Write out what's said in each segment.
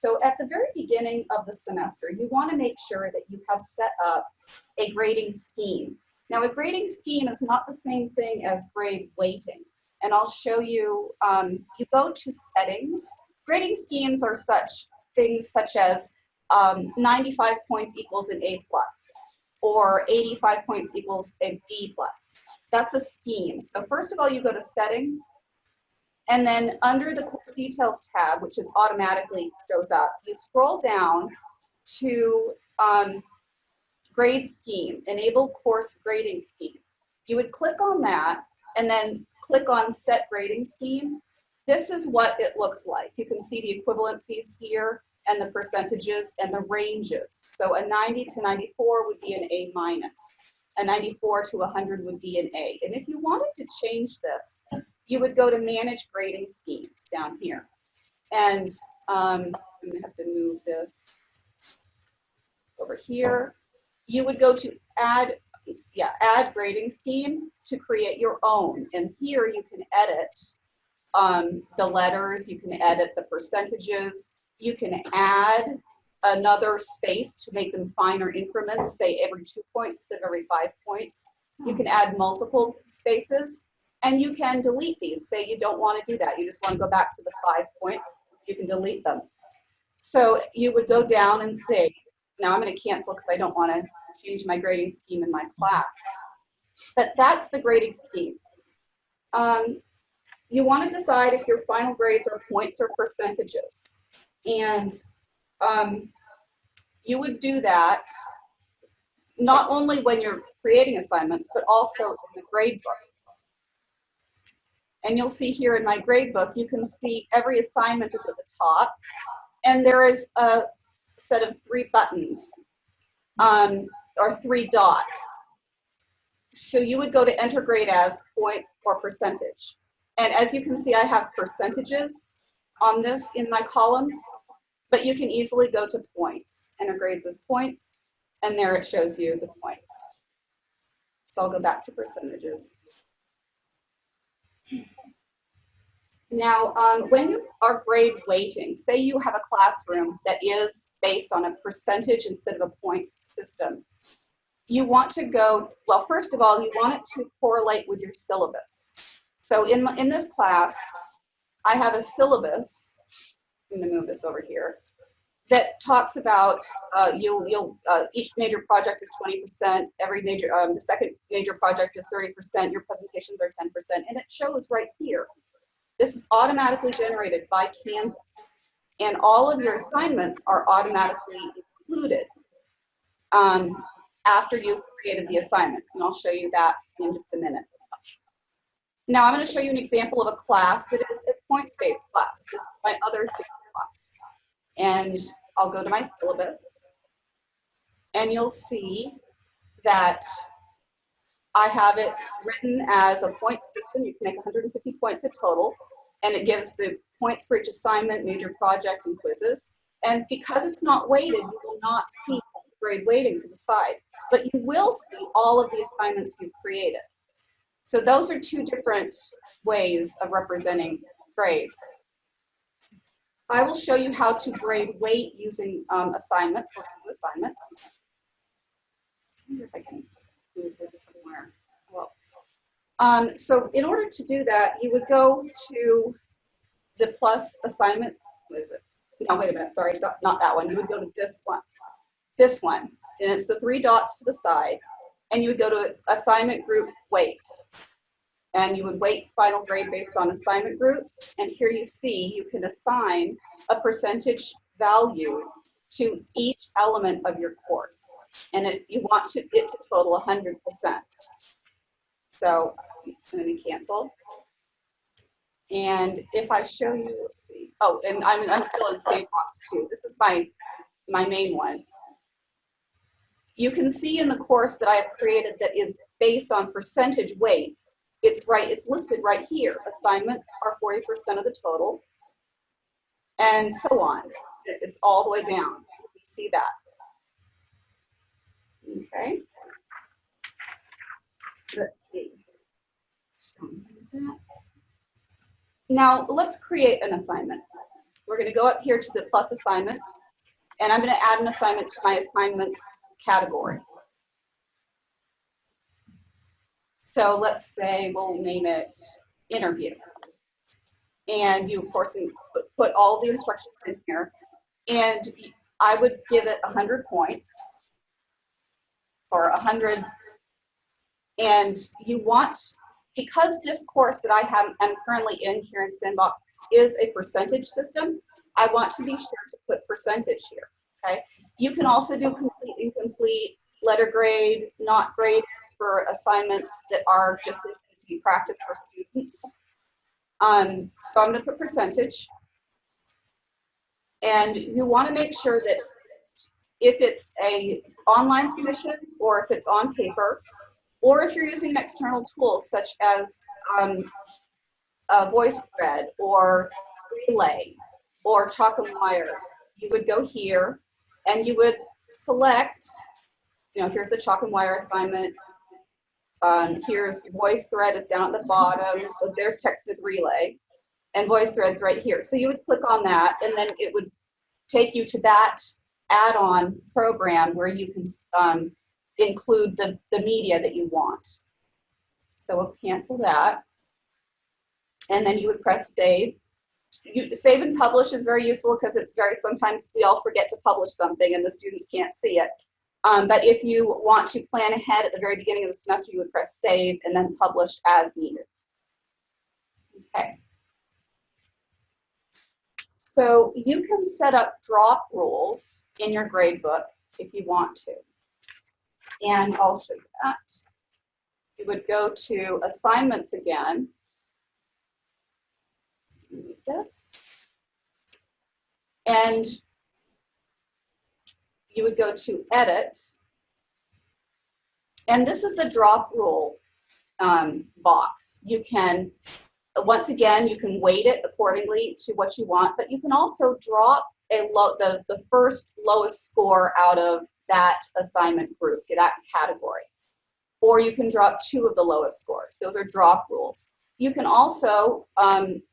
So at the very beginning of the semester, you want to make sure that you have set up a grading scheme. Now, a grading scheme is not the same thing as grade weighting. And I'll show you, you go to settings. Grading schemes are things such as 95 points equals an A+, or 85 points equals a B+. That's a scheme. So first of all, you go to settings, and then under the course details tab, which is automatically shows up, you scroll down to grade scheme, enable course grading scheme. You would click on that and then click on set grading scheme. This is what it looks like. You can see the equivalencies here and the percentages and the ranges. So a 90 to 94 would be an A-, a 94 to 100 would be an A. And if you wanted to change this, you would go to manage grading schemes down here. And I'm gonna have to move this over here. You would go to add grading scheme to create your own. And here you can edit the letters, you can edit the percentages, you can add another space to make them finer increments, say every 2 points instead of every 5 points. You can add multiple spaces, and you can delete these. Say you don't want to do that, you just want to go back to the 5 points, you can delete them. So you would go down and say, now I'm going to cancel because I don't want to change my grading scheme in my class. But that's the grading scheme. You want to decide if your final grades are points or percentages. And you would do that not only when you're creating assignments, but also in the gradebook. And you'll see here in my gradebook, you can see every assignment is at the top, and there is a set of 3 buttons, or 3 dots. So you would go to enter grade as points or percentage. And as you can see, I have percentages on this in my columns, but you can easily go to points. Enter grades as points, and there it shows you the points. So I'll go back to percentages. Now, when you are grade weighting, say you have a classroom that is based on a percentage instead of a points system, you want to go, well, first of all, you want it to correlate with your syllabus. So in this class, I have a syllabus, I'm going to move this over here, that talks about each major project is 20%, every major, the second major project is 30%, your presentations are 10%, and it shows right here. This is automatically generated by Canvas, and all of your assignments are automatically included after you've created the assignment, and I'll show you that in just a minute. Now I'm going to show you an example of a class that is a points-based class. This is my other theory class. And I'll go to my syllabus, and you'll see that I have it written as a point system. You can make 150 points a total, and it gives the points for each assignment, major project, and quizzes. And because it's not weighted, you will not see grade weighting to the side, but you will see all of the assignments you've created. So those are 2 different ways of representing grades. I will show you how to grade weight using assignments. Let's do assignments. I wonder if I can move this somewhere. Well, so in order to do that, you would go to the plus assignment. What is it? No, wait a minute. Sorry, not that one. You would go to this one. This one, and it's the 3 dots to the side, and you would go to assignment group weight, and you would weight final grade based on assignment groups, and here you see you can assign a percentage value to each element of your course, and you want it to total 100%. So I'm going to cancel. And if I show you, let's see. Oh, and I'm still in Sandbox 2. This is my main one. You can see in the course that I have created that is based on percentage weights. It's listed right here. Assignments are 40% of the total, and so on. It's all the way down. You can see that. Okay. Let's see. Now let's create an assignment. we're going to go up here to the plus assignments, and I'm going to add an assignment to my assignments category. So let's say we'll name it interview. And you, of course, put all the instructions in here. And I would give it 100 points or 100. And you want, because this course that I'm currently in here in Sandbox is a percentage system, I want to be sure to put percentage here, okay? You can also do complete, incomplete, letter grade, not grade for assignments that are just intended to be practice for students. So I'm going to put percentage. And you want to make sure that if it's a online submission or if it's on paper, or if you're using an external tool such as a VoiceThread or Relay or Chalk and Wire, you would go here and you would select, here's the Chalk and Wire assignment. Here's VoiceThread is down at the bottom. There's Text with Relay, and VoiceThread's right here. So you would click on that, and then it would take you to that add-on program where you can include the media that you want. So we'll cancel that. And then you would press save. Save and publish is very useful because sometimes we all forget to publish something and the students can't see it. But if you want to plan ahead at the very beginning of the semester, you would press save and then publish as needed. Okay. So you can set up drop rules in your gradebook if you want to. And I'll show you that. You would go to assignments again. This. And you would go to edit. And this is the drop rule box. You can, once again, you can weight it accordingly to what you want, but you can also drop the first lowest score out of that assignment group, that category. Or you can drop 2 of the lowest scores. Those are drop rules. You can also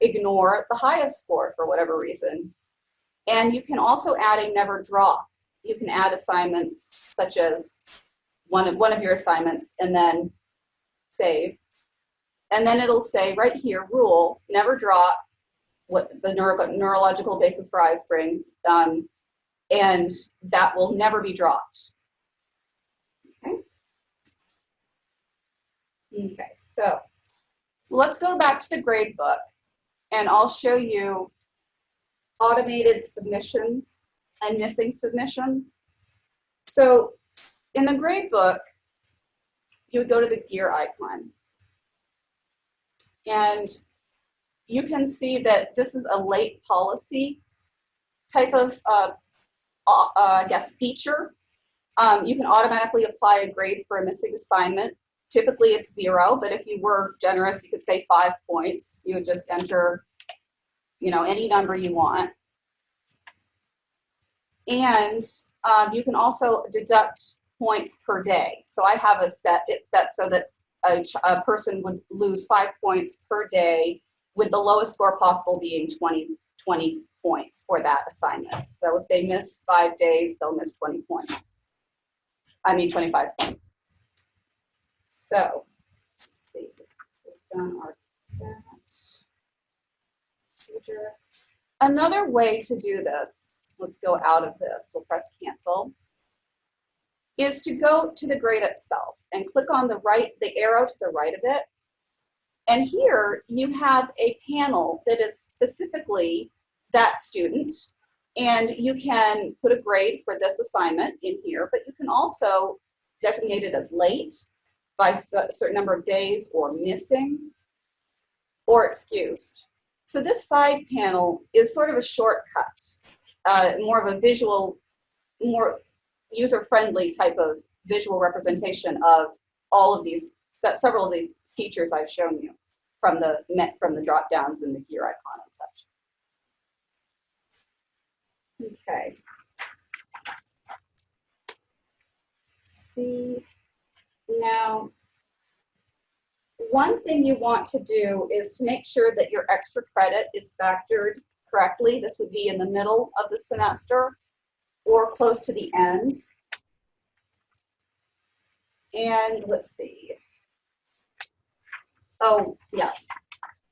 ignore the highest score for whatever reason. And you can also add a never drop. You can add assignments such as one of your assignments and then save. And then it'll say right here, rule, never drop, what the neurological basis for iSpring, and that will never be dropped. Okay. Okay, so let's go back to the gradebook, and I'll show you automated submissions and missing submissions. So in the gradebook, you would go to the gear icon. And you can see that this is a late policy type of, I guess, feature. You can automatically apply a grade for a missing assignment. Typically it's 0, but if you were generous, you could say 5 points. You would just enter, any number you want. And you can also deduct points per day. So I have it's set so that a person would lose 5 points per day, with the lowest score possible being 20 points for that assignment. So if they miss 5 days, they'll miss 20 points. 25 points. So let's see, we've done our procedure. Another way to do this, let's go out of this, we'll press cancel, is to go to the grade itself and click on the arrow to the right of it. And here you have a panel that is specifically that student, and you can put a grade for this assignment in here, but you can also designate it as late by a certain number of days, or missing, or excused. So this side panel is sort of a shortcut, more of a visual, more user-friendly type of visual representation of all of these, several of these features I've shown you from the drop downs and the gear icon and such. Okay. See, now one thing you want to do is to make sure that your extra credit is factored correctly, this would be in the middle of the semester or close to the end. And let's see. Oh, yeah.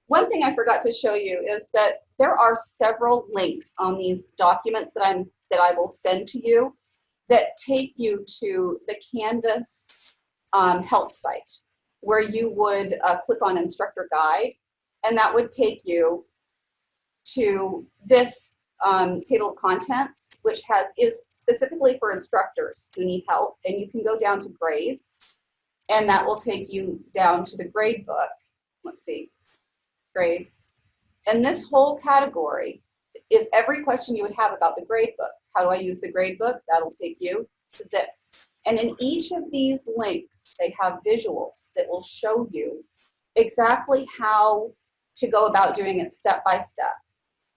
One thing I forgot to show you is that there are several links on these documents that I will send to you that take you to the Canvas help site, where you would click on Instructor Guide, and that would take you to this table of contents, which is specifically for instructors who need help, and you can go down to grades, and that will take you down to the grade book. Let's see, grades. And this whole category is every question you would have about the grade book. How do I use the grade book? That'll take you to this. And in each of these links, they have visuals that will show you exactly how to go about doing it step by step.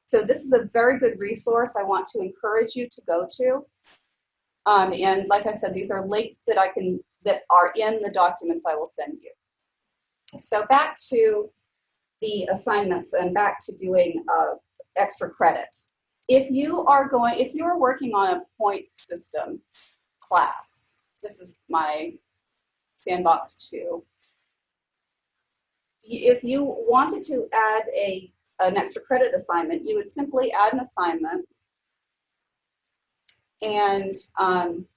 So this is a very good resource I want to encourage you to go to. And like I said, these are links that that are in the documents I will send you. So back to the assignments and back to doing extra credit. If you are working on a points system class, this is my sandbox 2. If you wanted to add an extra credit assignment, you would simply add an assignment and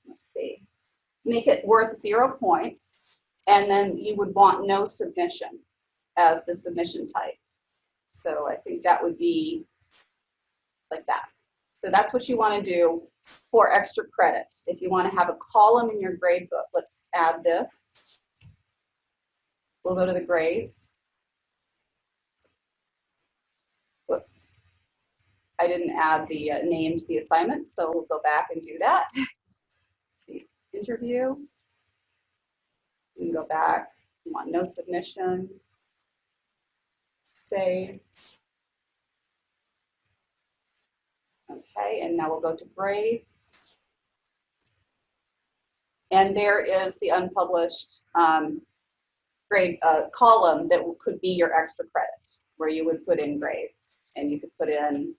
let's see, make it worth 0 points, and then you would want no submission as the submission type. So I think that would be like that. So that's what you want to do for extra credit. If you want to have a column in your grade book, let's add this. We'll go to the grades. Whoops. I didn't add the name to the assignment, so we'll go back and do that. See, interview. You can go back. You want no submission. Save. Okay, and now we'll go to grades. And there is the unpublished grade column that could be your extra credit, where you would put in grades, and you could put in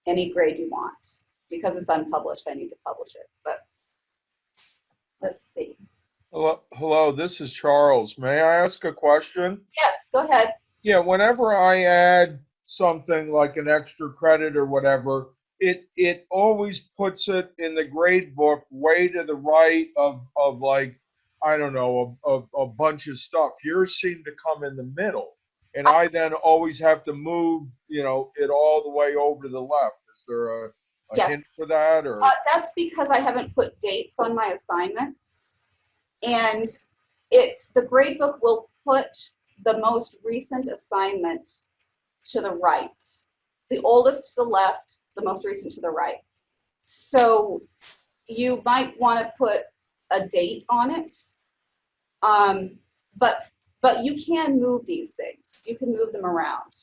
any grade you want. Because it's unpublished, I need to publish it, but let's see. Hello, this is Charles. May I ask a question? Yes, go ahead. Yeah, whenever I add something like an extra credit or whatever, it always puts it in the grade book way to the right of like, I don't know, a bunch of stuff. Yours seem to come in the middle, and I then always have to move, it all the way over to the left. Is there a Yes. hint for that, or? That's because I haven't put dates on my assignments, and the grade book will put the most recent assignment to the right, the oldest to the left, the most recent to the right. So you might want to put a date on it, but you can move these things. You can move them around.